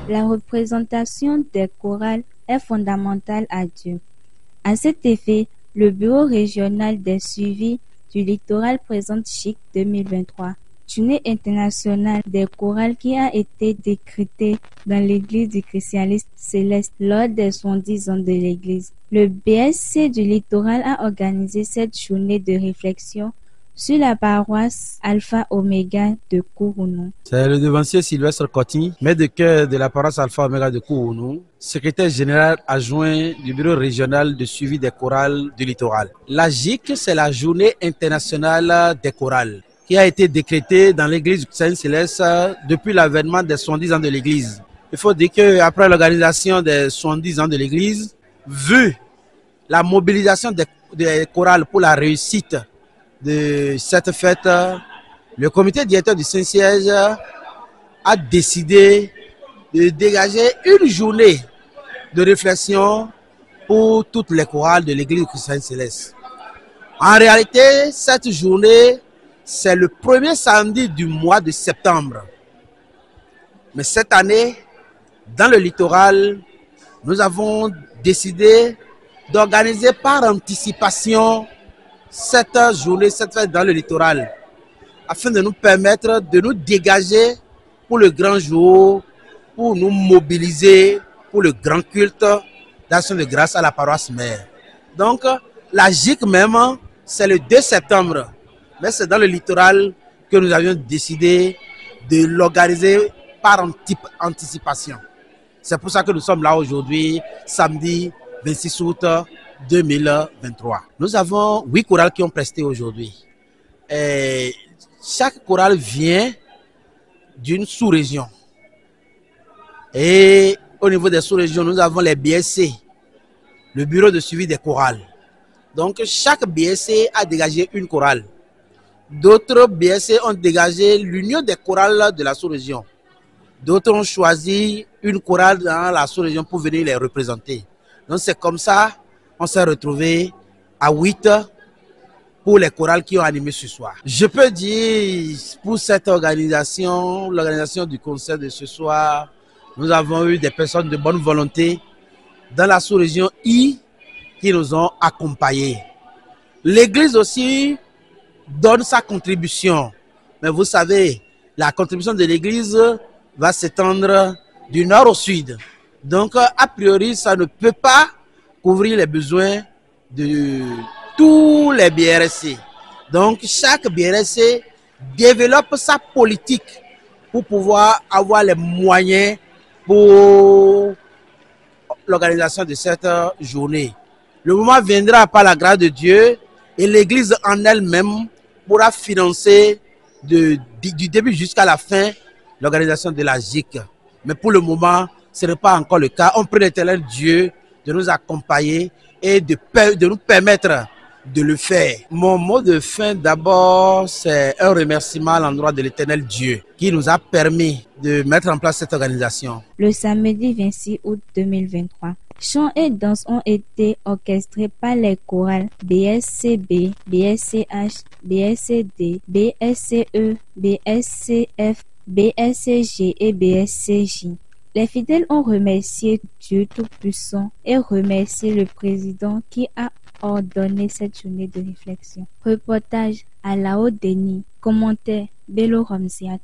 La représentation des chorales est fondamentale à Dieu. À cet effet, le Bureau régional des suivis du littoral présente CHIC 2023, Journée internationale des chorales qui a été décrétée dans l'Église du christianisme céleste lors des 70 ans de l'Église. Le BSC du littoral a organisé cette journée de réflexion sur la paroisse Alpha Oméga de Kourounou. C'est le devancier Sylvestre Coty, maître de chœur de la paroisse Alpha Oméga de Kourounou, secrétaire général adjoint du bureau régional de suivi des chorales du littoral. La JIC, c'est la journée internationale des chorales, qui a été décrétée dans l'église du Saint-Céleste depuis l'avènement des 70 ans de l'église. Il faut dire qu'après l'organisation des 70 ans de l'église, vu la mobilisation des chorales pour la réussite de cette fête, le comité directeur du Saint-Siège a décidé de dégager une journée de réflexion pour toutes les chorales de l'église du Saint-Céleste. En réalité, cette journée, c'est le premier samedi du mois de septembre. Mais cette année, dans le littoral, nous avons décidé d'organiser par anticipation cette journée, cette fête dans le littoral, afin de nous permettre de nous dégager pour le grand jour, pour nous mobiliser pour le grand culte d'action de grâce à la paroisse mère. Donc, la JIC même, c'est le 2 septembre, mais c'est dans le littoral que nous avions décidé de l'organiser par anticipation. C'est pour ça que nous sommes là aujourd'hui, samedi 26 août 2023. Nous avons 8 chorales qui ont presté aujourd'hui. Chaque chorale vient d'une sous-région. Et au niveau des sous-régions, nous avons les BSC, le bureau de suivi des chorales. Donc chaque BSC a dégagé une chorale. D'autres BSC ont dégagé l'union des chorales de la sous-région. D'autres ont choisi une chorale dans la sous-région pour venir les représenter. Donc c'est comme ça on s'est retrouvé à 8 pour les chorales qui ont animé ce soir. Je peux dire pour cette organisation, l'organisation du concert de ce soir, nous avons eu des personnes de bonne volonté dans la sous-région I qui nous ont accompagnés. L'église aussi donne sa contribution. Mais vous savez, la contribution de l'église va s'étendre du nord au sud. Donc, a priori, ça ne peut pas couvrir les besoins de tous les BRSC. Donc, chaque BRSC développe sa politique pour pouvoir avoir les moyens pour l'organisation de cette journée. Le moment viendra par la grâce de Dieu et l'Église en elle-même pourra financer du début jusqu'à la fin l'organisation de la JIC. Mais pour le moment, ce n'est pas encore le cas. On prie l'Éternel Dieu de nous accompagner et de nous permettre de le faire. Mon mot de fin d'abord, c'est un remerciement à l'endroit de l'Éternel Dieu qui nous a permis de mettre en place cette organisation. Le samedi 26 août 2023, chants et danses ont été orchestrés par les chorales BSCB, BSCH, BSCD, BSCE, BSCF, BSCG et BSCJ. Les fidèles ont remercié Dieu Tout-Puissant et remercié le président qui a ordonné cette journée de réflexion. Reportage à la Haute-Denis. Commentaire Bello Ramziat.